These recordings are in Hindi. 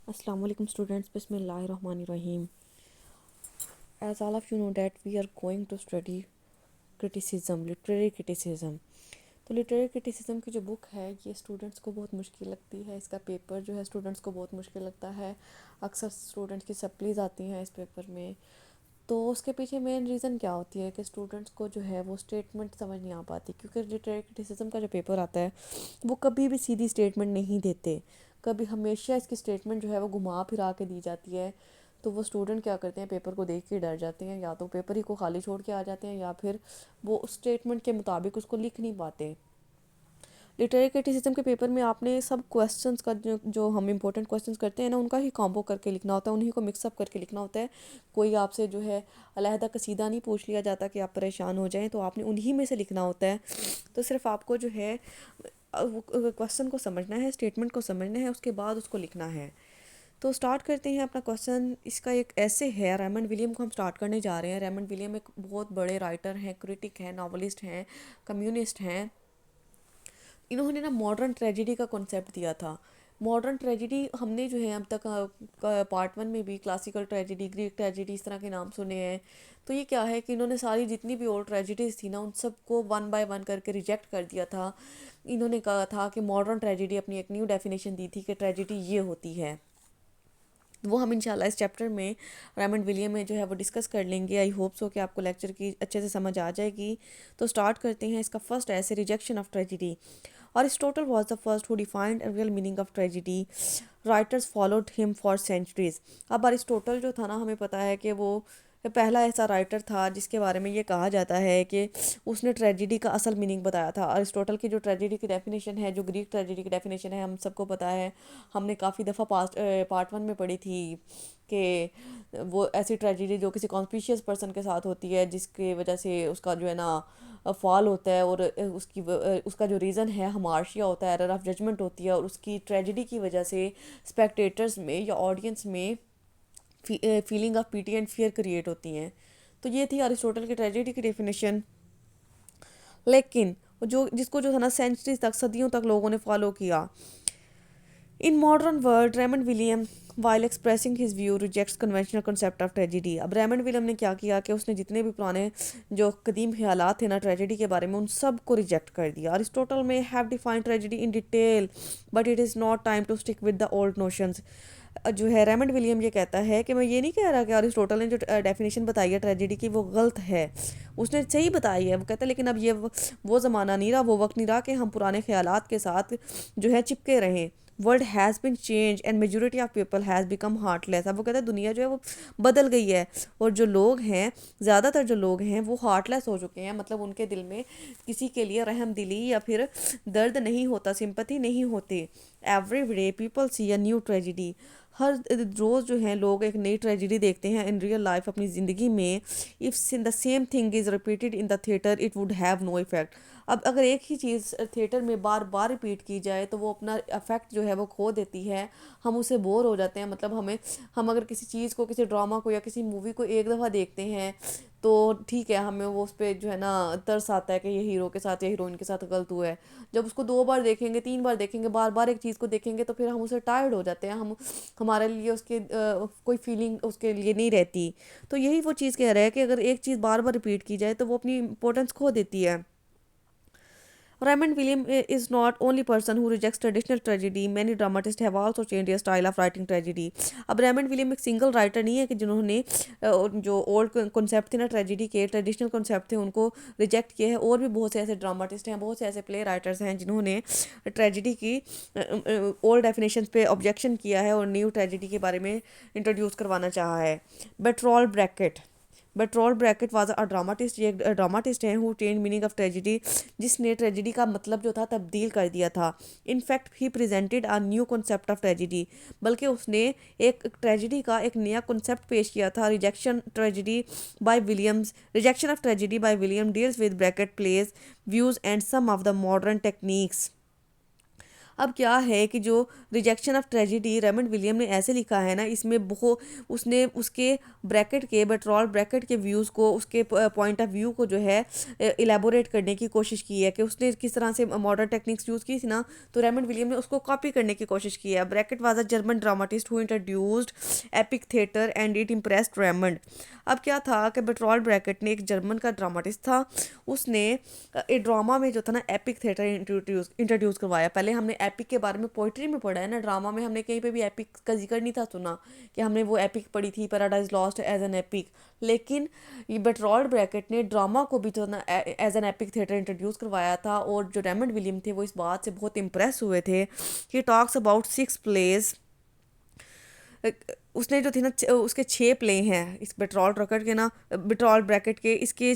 Assalamu alaikum students, Bismillahirrahmanirrahim. As all of you know that we are going to study criticism, literary criticism. तो लिटरेरी क्रिटिसिज्म की जो बुक है ये स्टूडेंट्स को बहुत मुश्किल लगती है। इसका पेपर जो है स्टूडेंट्स को बहुत मुश्किल लगता है। अक्सर स्टूडेंट्स की सप्लीज आती हैं इस पेपर में। तो उसके पीछे मेन रीज़न क्या होती है कि स्टूडेंट्स को जो है वो स्टेटमेंट समझ नहीं आ पाती, क्योंकि लिटरेरी क्रिटिसिज्म का जो पेपर आता है वो कभी भी सीधी स्टेटमेंट नहीं देते। कभी हमेशा इसकी स्टेटमेंट जो है वो घुमा फिरा के दी जाती है। तो वो स्टूडेंट क्या करते हैं, पेपर को देख के डर जाते हैं, या तो पेपर ही को खाली छोड़ के आ जाते हैं या फिर वो उस स्टेटमेंट के मुताबिक उसको लिख नहीं पाते। लिटरेरी क्रिटिसिज्म के पेपर में आपने सब क्वेश्चंस का जो हम इंपॉर्टेंट क्वेश्चंस करते हैं ना उनका ही कॉम्बो करके लिखना होता है, उन्हीं को मिक्सअप करके लिखना होता है। कोई आपसे जो है अलहदा कसीदा नहीं पूछ लिया जाता कि आप परेशान हो जाएं, तो आपने उन्हीं में से लिखना होता है। तो सिर्फ आपको जो है क्वेश्चन को समझना है, स्टेटमेंट को समझना है, उसके बाद उसको लिखना है। तो स्टार्ट करते हैं अपना क्वेश्चन। इसका एक ऐसे है, रेमंड विलियम को हम स्टार्ट करने जा रहे हैं। रेमंड विलियम एक बहुत बड़े राइटर हैं, क्रिटिक हैं, नॉवलिस्ट हैं, कम्युनिस्ट हैं। इन्होंने ना मॉडर्न ट्रेजेडी का कॉन्सेप्ट दिया था। मॉडर्न ट्रेजेडी हमने जो है अब तक पार्ट 1 में भी क्लासिकल ट्रेजेडी, ग्रीक ट्रेजेडी इस तरह के नाम सुने हैं। तो ये क्या है कि इन्होंने सारी जितनी भी ओल्ड ट्रेजेडीज थी ना उन सबको वन बाय वन करके रिजेक्ट कर दिया था। इन्होंने कहा था कि मॉडर्न ट्रेजेडी, अपनी एक न्यू डेफिनेशन दी थी कि ट्रेजेडी ये होती है। वो हम इंशाल्लाह इस चैप्टर में रेमंड विलियम में जो है वो डिस्कस कर लेंगे। आई होप सो कि आपको लेक्चर की अच्छे से समझ आ जाएगी। तो स्टार्ट करते हैं। इसका फर्स्ट ऐसे rejection of tragedy. Aristotle was the first who defined a real meaning of tragedy. Writers followed him for centuries. अब अरिस्टोटल जो था ना, हमें पता है कि वो पहला ऐसा राइटर था जिसके बारे में ये कहा जाता है कि उसने ट्रेजिडी का असल मीनिंग बताया था। अरिस्टोटल की जो ट्रेजिडी की डेफिनेशन है, जो ग्रीक ट्रेजिडी की डेफिनेशन है, हम सबको पता है। हमने काफ़ी दफ़ा पार्ट 1 में पढ़ी थी कि वो ऐसी ट्रेजिडी जो किसी कॉन्स्पिशियस पर्सन के साथ होती है, जिसकी वजह से उसका जो है ना फॉल होता है, और उसका जो रीज़न है हमार्शिया होता है, एरर ऑफ जजमेंट होती है, और उसकी ट्रेजिडी की वजह से स्पेक्टेटर्स में या ऑडियंस में feeling of PT and fear create होती हैं। तो ये थी अरिस्टोटल की ट्रेजेडी की डेफिनेशन। लेकिन जो जिसको जो था ना सेंचुरीज तक, सदियों तक लोगों ने फॉलो किया। In modern world, Raymond William while expressing his view rejects conventional concept of tragedy. अब रेमंड विलियम ने क्या किया कि उसने जितने भी पुराने जो कदीम ख्यालात थे ना ट्रेजिडी के बारे में, उन सब को रिजेक्ट कर दिया। Aristotle may have defined tragedy in detail, but it is not time to stick with the old notions. जो है रेमंड विलियम ये कहता है कि मैं ये नहीं कह रहा कि अरिस्टोटल ने जो डेफिनेशन बताई है ट्रेजिडी की वो गलत है, उसने सही बताई है। वो कहता है लेकिन अब ये वो ज़माना नहीं रहा, वो वक्त नहीं रहा कि हम पुराने ख्यालात के साथ जो है चिपके रहें। World has been change and majority of people has become heartless. अब वो कहता है दुनिया जो है वो बदल गई है, और जो लोग हैं, ज़्यादातर जो लोग हैं वो हार्टलेस हो चुके हैं। मतलब उनके दिल में किसी के लिए रहम दिली या फिर दर्द नहीं होता, सिंपैथी नहीं होती। Every day people see a new tragedy. हर रोज़ जो है लोग एक नई ट्रेजिडी देखते हैं इन रियल लाइफ, अपनी ज़िंदगी में। If the same thing is repeated in the theatre it would have no effect. अब अगर एक ही चीज़ थिएटर में बार बार रिपीट की जाए तो वो अपना इफेक्ट जो है वो खो देती है। हम उससे बोर हो जाते हैं। मतलब हम अगर किसी चीज़ को, किसी ड्रामा को या किसी मूवी को एक दफ़ा देखते हैं तो ठीक है, हमें वो उस पर जो है ना तरस आता है कि ये हीरो के साथ या हीरोइन के साथ गलत हुआ है। जब उसको 2 बार देखेंगे, 3 बार देखेंगे, बार बार एक चीज़ को देखेंगे तो फिर हम उसे टायर्ड हो जाते हैं। हमारे लिए उसके कोई फीलिंग उसके लिए नहीं रहती। तो यही वो चीज़ कह रहा है कि अगर एक चीज़ बार बार रिपीट की जाए तो वो अपनी इंपॉर्टेंस खो देती है। Raymond Williams is not only person who rejects traditional tragedy. Many dramatists have also changed their style of writing tragedy. अब रेमंड विलियम एक सिंगल राइटर नहीं है कि जिन्होंने जो ओल्ड कॉन्सेप्ट थे ना ट्रेजिडी के, ट्रेडिशनल कॉन्सेप्ट थे, उनको रिजेक्ट किया है। और भी बहुत से ऐसे ड्रामाटिस्ट हैं, बहुत से ऐसे प्ले राइटर्स हैं जिन्होंने ट्रेजिडी की ओल्ड डेफिनेशन पे ऑब्जेक्शन किया है और न्यू ट्रेजिडी के बारे में इंट्रोड्यूस करवाना चाहा है। Bertolt Brecht. Bertolt Brecht was a dramatist. ये एक ड्रामाटिस्ट हैं who change meaning of tragedy, जिसने ट्रेजिडी का मतलब जो था तब्दील कर दिया था। In fact he presented a new concept of tragedy. बल्कि उसने एक ट्रेजिडी का एक नया कॉन्सेप्ट पेश किया था। Rejection of tragedy by William deals with Brecht plays views and some of the modern techniques. अब क्या है कि जो rejection of tragedy Raymond William ने ऐसे लिखा है ना, इसमें बहुत उसने उसके ब्रैकेट के बेट्रॉल्ट ब्रैकेट के व्यूज़ को, उसके पॉइंट ऑफ व्यू को जो है इलेबोरेट करने की कोशिश की है कि उसने किस तरह से मॉडर्न टेक्निक्स यूज़ की थी ना, तो रेमंड विलियम ने उसको कॉपी करने की कोशिश की है। Bracket was a German dramatist who introduced epic theatre and it impressed Raymond. अब क्या था कि बेट्रॉल्ट ब्रैकेट ने एक जर्मन का ड्रामाटिस्ट था, उसने ड्रामा में जो था ना एपिक थिएटर इंट्रोड्यूस करवाया। पहले हमने एपिक के बारे में पोइट्री में पढ़ा है ना, ड्रामा में हमने कहीं पे भी एपिक का जिक्र नहीं था सुना कि हमने वो एपिक पढ़ी थी Paradise Lost as an epic. लेकिन ये बेट्रॉल्ट ब्रैकेट ने ड्रामा को भी जो ना as an epic theatre introduce करवाया था, और जो रेमंड विलियम थे वो इस बात से बहुत इम्प्रेस हुए थे। ही टॉक्स अबाउट 6 प्लेज, उसने जो थी ना उसके 6 प्ले हैं इस बेट्रॉल रॉकेट के ना, बेट्रॉल ब्रैकेट के, इसके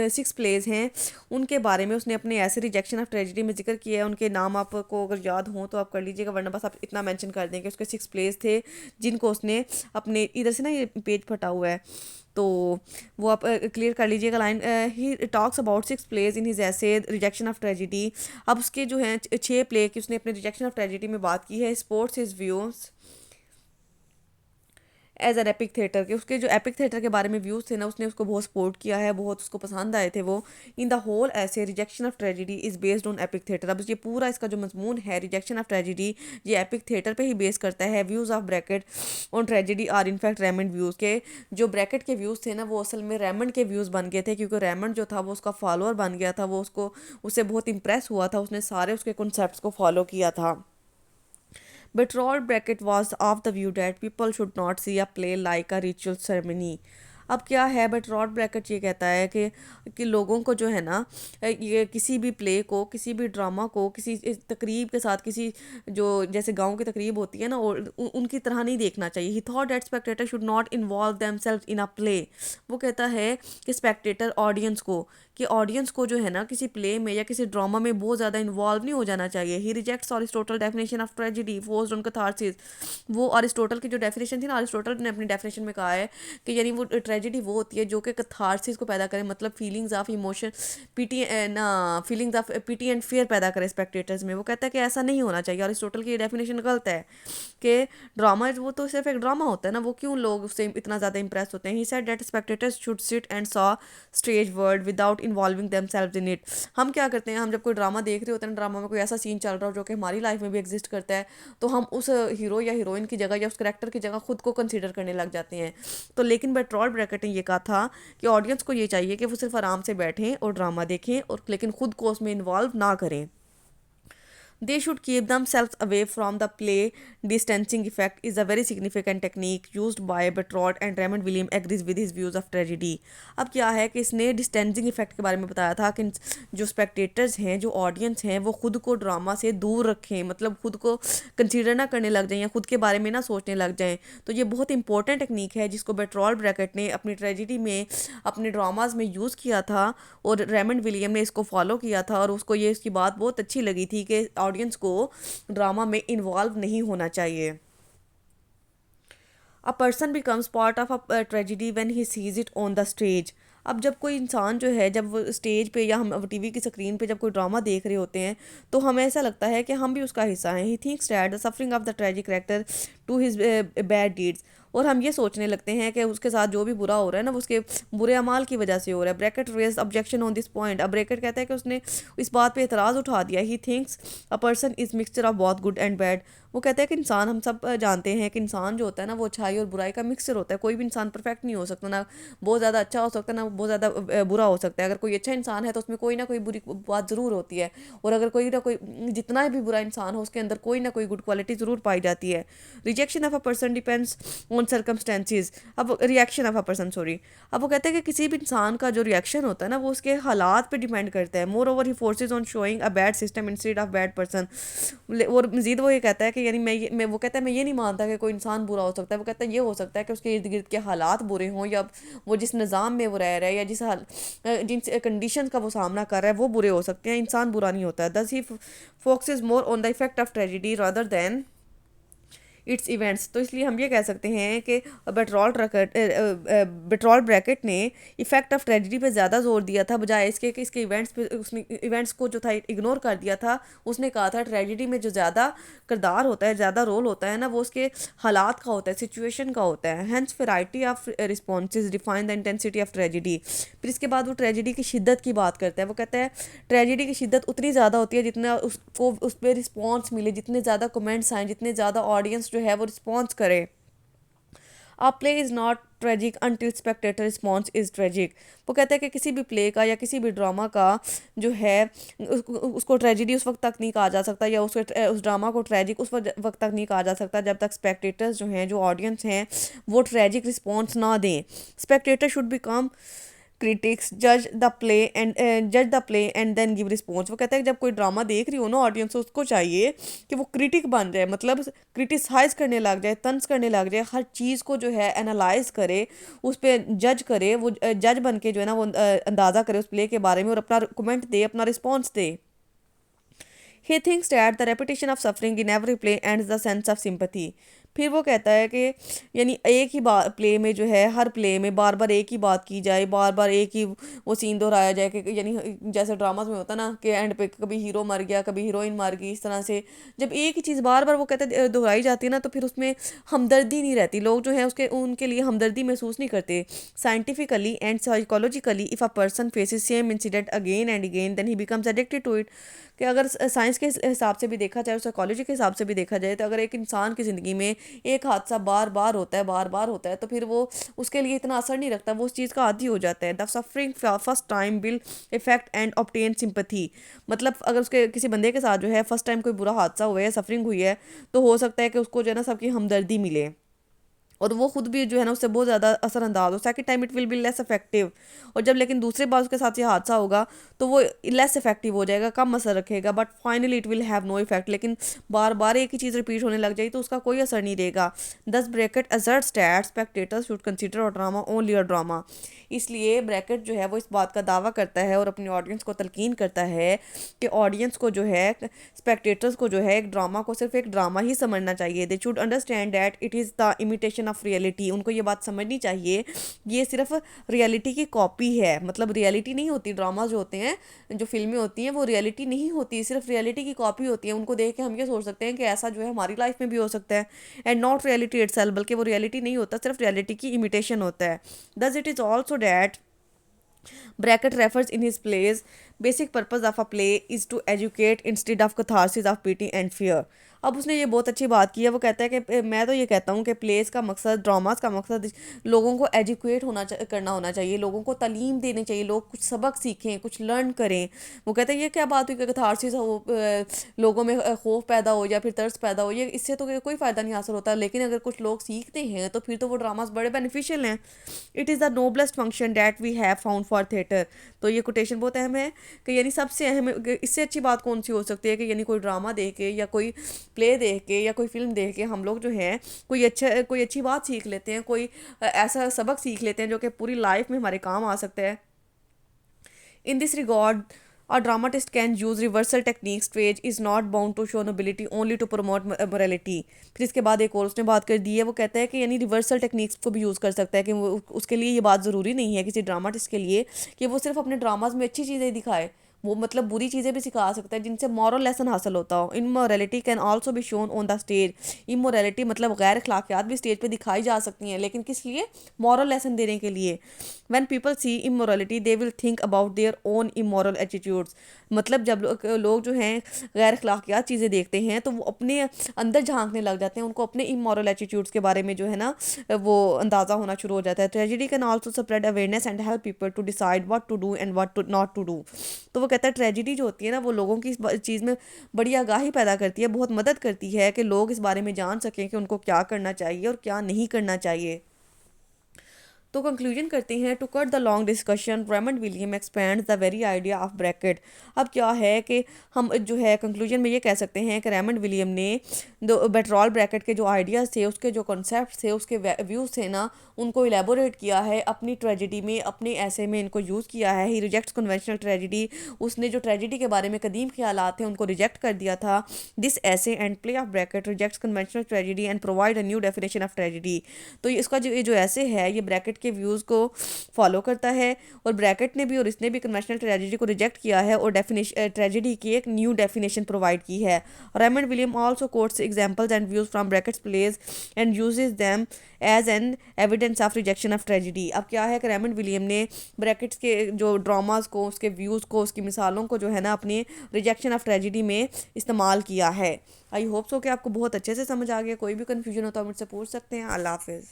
6 प्लेज हैं। उनके बारे में उसने अपने ऐसे रिजेक्शन ऑफ ट्रेजिडी में जिक्र किया है। उनके नाम आपको अगर याद हो तो आप कर लीजिएगा, वरना बस आप इतना मेंशन कर दें कि उसके 6 प्लेज थे जिनको उसने अपने, इधर से ना ये पेज फटा हुआ है तो वो आप क्लियर कर लीजिएगा line. He talks about 6 plays in his essay rejection of tragedy. अब उसके जो हैं 6 प्ले की उसने अपने रिजेक्शन ऑफ ट्रेजिडी में बात की है। Supports his views as an epic theatre के, उसके जो एपिक थिएटर के बारे में व्यूज़ थे ना, उसने उसको बहुत सपोर्ट किया है, बहुत उसको पसंद आए थे वो। In the whole essay rejection of tragedy is based on epic theatre. अब ये पूरा इसका जो मजमून है रिजेक्शन ऑफ ट्रेजिडी, ये एपिक थिएटर पे ही बेस करता है। Views of Brecht on tragedy are in fact Raymond views के, जो ब्रैकेट के व्यूज़ थे ना वो असल में रेमंड के व्यूज़ बन गए थे, क्योंकि रेमंड जो था वो उसका फॉलोअर बन गया था, वो उससे बहुत इंप्रेस हुआ था, उसने सारे उसके कॉन्सेप्ट्स को फॉलो किया था। Bertolt Brecht was of the view that people should not see a play like a ritual ceremony. अब क्या है, बर्टोल्ट ब्रैकेट ये कहता है कि लोगों को जो है ना, ये किसी भी प्ले को, किसी भी ड्रामा को किसी तकरीब के साथ, किसी जो जैसे गांव की तकरीब होती है ना, और उनकी तरह नहीं देखना चाहिए। ही thought that Spectator should not involve themselves in a play. वो कहता है कि स्पेक्टेटर ऑडियंस को जो है ना किसी प्ले में या किसी ड्रामा में बहुत ज़्यादा इन्वॉल्व नहीं हो जाना चाहिए। He rejects Aristotle definition of tragedy forced on catharsis. वो अरिस्टोटल की जो डेफिनेशन थी ना, अरिस्टोटल ने अपनी डेफिनेशन में कहा है कि यानी वो ट्रेजिडी वो होती है जो कि कैथारसिस को पैदा करे, मतलब फीलिंग्स ऑफ इमोशन, पीटी ना feelings of PT and fear पैदा करे स्पेक्टेटर्स में। वो कहता है कि ऐसा नहीं होना चाहिए, अरिस्टोटल की डेफिनेशन गलत है कि ड्रामा वो तो सिर्फ एक ड्रामा होता है ना, वो क्यों लोग उससे इतना ज़्यादा इंप्रेस होते हैं। He said that spectators should sit and saw stage world without involving themselves in it. हम क्या करते हैं, हम जब कोई ड्रामा देख रहे होते हैं, ड्रामा में कोई ऐसा सीन चल रहा हो जो कि हमारी लाइफ में भी एग्जिस्ट करता है, तो हम उस हीरो या हीरोइन की जगह या उस करेक्टर की जगह खुद को कंसीडर करने लग जाते हैं। तो लेकिन बर्टोल्ट ब्रैकेट ने ये कहा था कि ऑडियंस को ये चाहिए कि वो सिर्फ आराम से बैठें और ड्रामा देखें, और लेकिन खुद को उसमें इन्वॉल्व ना करें। They should keep themselves away from the play. Distancing effect is a very significant technique used by Bertolt, and Raymond William agrees with his views of tragedy. अब क्या है कि इसने डिस्टेंसिंग इफेक्ट के बारे में बताया था कि जो स्पेक्टेटर्स हैं, जो ऑडियंस हैं, वो खुद को ड्रामा से दूर रखें, मतलब खुद को कंसीडर ना करने लग जाएं या खुद के बारे में ना सोचने लग जाएं। तो ये बहुत इंपॉर्टेंट टेक्निक है जिसको बेट्रोल ब्रैकेट ने अपनी ट्रेजिडी में, अपने ड्रामाज में यूज़ किया था, और रेमंड विलियम ने इसको फॉलो किया था, और उसको ये इसकी बात बहुत अच्छी लगी थी कि ऑडियंस को ड्रामा में इन्वॉल्व नहीं होना चाहिए। A person becomes part of a tragedy when he sees it on the stage. अब जब कोई इंसान जो है, जब वो स्टेज पे या हम टीवी की स्क्रीन पे जब कोई ड्रामा देख रहे होते हैं, तो हमें ऐसा लगता है कि हम भी उसका हिस्सा हैं। He thinks that the suffering of the tragic character to his bad deeds. और हम ये सोचने लगते हैं कि उसके साथ जो भी बुरा हो रहा है ना, वो उसके बुरे अमाल की वजह से हो रहा है। Brecht raise objection on this point. अब ब्रैकेट कहता है कि उसने इस बात पे एतराज़ उठा दिया। He thinks a person is mixture of बहुत गुड एंड बैड। वो कहता है कि इंसान, हम सब जानते हैं कि इंसान जो होता है ना, वो अच्छाई और बुराई का मिक्सचर होता है। कोई भी इंसान परफेक्ट नहीं हो सकता, ना बहुत ज़्यादा अच्छा हो सकता है, ना बहुत ज़्यादा बुरा हो सकता है। अगर कोई अच्छा इंसान है तो उसमें कोई ना कोई बुरी बात ज़रूर होती है, और अगर कोई ना कोई, जितना भी बुरा इंसान हो उसके अंदर कोई ना कोई गुड क्वालिटी ज़रूर पाई जाती है। Rejection of a person depends on circumstances. अब reaction of a person, sorry, अब वो कहते हैं कि किसी भी इंसान का जो रिएक्शन होता है ना, वो उसके हालात पे डिपेंड करता है। More over he forces on showing a bad system instead of bad person. और मजीद वो ये कहता है कि यानी मैं वो कहता है मैं ये नहीं मानता कि कोई इंसान बुरा हो सकता है। वो कहता है ये हो सकता है कि उसके इर्द गिर्द के हालात बुरे हों, या वो जिस निज़ाम में वो रह रहा है, या जिन कंडीशन का वो सामना कर रहा है वो बुरे हो सकते हैं। इंसान बुरा नहीं होता है। Thus he focuses more on the effect of tragedy rather than its events. तो इसलिए हम ये कह सकते हैं कि बेट्रॉल ब्रैकेट ने इफेक्ट ऑफ ट्रेजिडी पे ज़्यादा जोर दिया था बजाय इसके कि इसके इवेंट्स पे। उसने इवेंट्स को जो था इग्नोर कर दिया था। उसने कहा था ट्रेजिडी में जो ज़्यादा किरदार होता है, ज़्यादा रोल होता है ना, वो उसके हालात का होता है, सिचुएशन का होता है। Hence variety of responses define the intensity of tragedy. फिर इसके बाद वो ट्रेजिडी की शिद्दत की बात करता है। वो कहता है ट्रेजिडी की शिद्दत उतनी ज़्यादा होती है जितना उसको उस पर रिस्पॉन्स मिले, जितने ज़्यादा कमेंट्स आएँ, जितने ज़्यादा ऑडियंस जो है वो रिस्पॉन्स करे। अ play is not tragic until Spectator response is tragic. वो कहता है कि किसी भी प्ले का या किसी भी ड्रामा का जो है उसको ट्रेजिडी उस वक्त तक नहीं कहा जा सकता, या उस ड्रामा को ट्रेजिक उस वक्त तक नहीं कहा जा सकता जब तक स्पेक्टेटर्स जो हैं, जो ऑडियंस हैं, वो ट्रेजिक रिस्पॉन्स ना दें। स्पेक्टेटर शुड बिकम क्रिटिक्स जज the play and then give response. वो कहता है कि जब कोई ड्रामा देख रही हो ना ऑडियंस, उसको चाहिए कि वो क्रिटिक बन जाए, मतलब क्रिटिसाइज करने लग जाए, तंज करने लग जाए, हर चीज़ को जो है एनालाइज करे, उस पर जज करे, वो जज बन के जो है ना वो अंदाज़ा करे उस प्ले के बारे में और अपना कमेंट दे, अपना response they. He thinks that the repetition of suffering in every play and the sense of sympathy. फिर वो कहता है कि यानी एक ही बात प्ले में जो है, हर प्ले में बार बार एक ही बात की जाए, बार बार एक ही वो सीन दोहराया जाए कि यानी जैसे ड्रामास में होता ना कि एंड पे कभी हीरो मर गया, कभी हीरोइन मर गई, इस तरह से जब एक ही चीज़ बार बार वो कहते हैं दोहराई जाती है ना, तो फिर उसमें हमदर्दी नहीं रहती। लोग जो है उसके उनके लिए हमदर्दी महसूस नहीं करते। Scientifically and psychologically if a person faces same incident again and again then he becomes addicted to it. कि अगर साइंस के हिसाब से भी देखा जाए और साइकोलॉजी के हिसाब से भी देखा जाए, तो अगर एक इंसान की ज़िंदगी में एक हादसा बार बार होता है, बार बार होता है, तो फिर वो उसके लिए इतना असर नहीं रखता, वो उस चीज़ का आदी हो जाता है। The suffering first time will effect and obtain sympathy. मतलब अगर उसके किसी बंदे के साथ जो है फर्स्ट टाइम कोई बुरा हादसा हुआ है, सफरिंग हुई है, तो हो सकता है कि उसको जो है ना सबकी हमदर्दी मिले और वो खुद भी जो है ना उससे बहुत ज़्यादा असरअंदाज हो। Second time it will be less effective. और जब लेकिन दूसरे बार उसके साथ ये हादसा होगा तो वो लेस इफेक्टिव हो जाएगा, कम असर रखेगा, but finally it will have no effect. लेकिन बार बार एक ही चीज़ रिपीट होने लग जाएगी तो उसका कोई असर नहीं रहेगा। दस bracket assets that spectators should consider a drama only a drama. इसलिए ब्रैकेट जो है वो इस बात का दावा करता है और अपनी ऑडियंस को तलकीन करता है कि ऑडियंस को जो है, स्पेक्टेटर्स को जो है, एक ड्रामा को सिर्फ एक ड्रामा ही समझना चाहिए। They should understand that it is the imitation of reality. उनको ये बात समझनी चाहिए ये सिर्फ रियलिटी की कॉपी है, मतलब रियलिटी नहीं होती। ड्रामा जो होते हैं, जो फिल्में होती हैं, वो रियलिटी नहीं होती, सिर्फ रियलिटी की कॉपी होती है। उनको देख के हम ये सोच सकते हैं कि ऐसा जो है हमारी लाइफ में भी हो सकता है, एंड नॉट रियलिटी इटसेल्फ, बल्कि वो रियलिटी नहीं होता, सिर्फ रियलिटी की इमिटेशन होता है। Thus it is also that bracket refers in his plays basic purpose of a play is to educate instead of catharsis of pity and fear। अब उसने ये बहुत अच्छी बात की है। वो कहता है कि मैं तो ये कहता हूँ कि प्लेस का मकसद, ड्रामास का मकसद लोगों को एजुकेट करना होना चाहिए, लोगों को तालीम देनी चाहिए, लोग कुछ सबक सीखें, कुछ लर्न करें। वो कहते हैं ये क्या बात हुई कि कैथारसिस हो, लोगों में खौफ पैदा हो या फिर तरस पैदा हो, ये इससे तो कोई फ़ायदा नहीं हासिल होता। लेकिन अगर कुछ लोग सीखते हैं तो फिर तो वो ड्रामास बड़े बेनिफिशियल हैं। It is the noblest function that we have found for theatre. तो ये कोटेशन बहुत अहम है कि यानी सबसे अहम इससे अच्छी बात कौन सी हो सकती है कि यानी कोई ड्रामा देख के या कोई प्ले देख के या कोई फिल्म देख के हम लोग जो हैं कोई अच्छी बात सीख लेते हैं, कोई ऐसा सबक सीख लेते हैं जो कि पूरी लाइफ में हमारे काम आ सकता है। In this regard a dramatist can use reversal techniques. Stage is not bound to show nobility only to promote morality। फिर इसके बाद एक और उसने बात कर दी है। वो कहता है कि यानी रिवर्सल टेक्निक्स को भी यूज़ कर सकता है, कि वो उसके लिए ये बात ज़रूरी नहीं है किसी ड्रामाटिस्ट के लिए कि वो सिर्फ अपने ड्रामाज में अच्छी चीज़ें दिखाए, वो मतलब बुरी चीज़ें भी सिखा सकता है जिनसे मॉरल लेसन हासिल होता हो। Immorality can also be shown on the stage. Immorality मतलब गैर अखलाकियात भी स्टेज पे दिखाई जा सकती हैं, लेकिन किस लिए? मॉरल लेसन देने के लिए। When people see immorality they will think about their own immoral attitudes. मतलब जब लोग जो हैं गैर अखलाकियात चीज़ें देखते हैं तो वो अपने अंदर झांकने लग जाते हैं, उनको अपने इमोरल एटीट्यूड्स के बारे में जो है ना वो अंदाज़ा होना शुरू हो जाता है। Tragedy can also spread awareness and help people to decide what to do and what to not to do. तो वो कहता है ट्रेजिडी जो होती है ना वो लोगों की इस चीज़ में बड़ी आगाही पैदा करती है, बहुत मदद करती है कि लोग इस बारे में जान सकें कि उनको क्या करना चाहिए और क्या नहीं करना चाहिए। तो कंक्लूजन करते हैं, to cut the long discussion Raymond William expand the very idea of Brecht. अब क्या है कि हम जो है कंक्लूजन में ये कह सकते हैं कि रेमंड विलियम ने दो बेटरॉल ब्रैकेट के जो आइडियाज़ थे, उसके जो कॉन्सेप्ट थे, उसके व्यूज़ थे ना, उनको इलेबोरेट किया है अपनी ट्रेजिडी में, अपने ऐसे में इनको यूज़ किया है। ही रिजेक्ट्स कन्वेंशनल ट्रेजिडी, उसने जो ट्रेजिडी के बारे में कदीम ख्यालात थे उनको रिजेक्ट कर दिया था। दिस ऐसे and play of bracket rejects conventional tragedy and provide a new definition of tragedy. तो इसका जो ऐसे है ये ब्रैकेट के व्यूज़ को फॉलो करता है, और ब्रैकेट ने भी और इसने भी कन्वेंशनल ट्रेजिडी को रिजेक्ट किया है और डेफिनेशन ट्रेजिडी की एक न्यू डेफिनेशन प्रोवाइड की है। Raymond William also quotes examples and views from Brecht's plays and uses them as an evidence of rejection of tragedy. अब क्या है कि रेमंड विलियम ने ब्रैकेट्स के जो ड्रामास को, उसके व्यूज़ को, उसकी मिसालों को जो है ना अपनी रिजेक्शन ऑफ ट्रेजिडी में इस्तेमाल किया है। आई होप सो कि आपको बहुत अच्छे से समझ आ गया। कोई भी कन्फ्यूजन हो तो आप मुझसे पूछ सकते हैं। अल्लाह हाफिज़।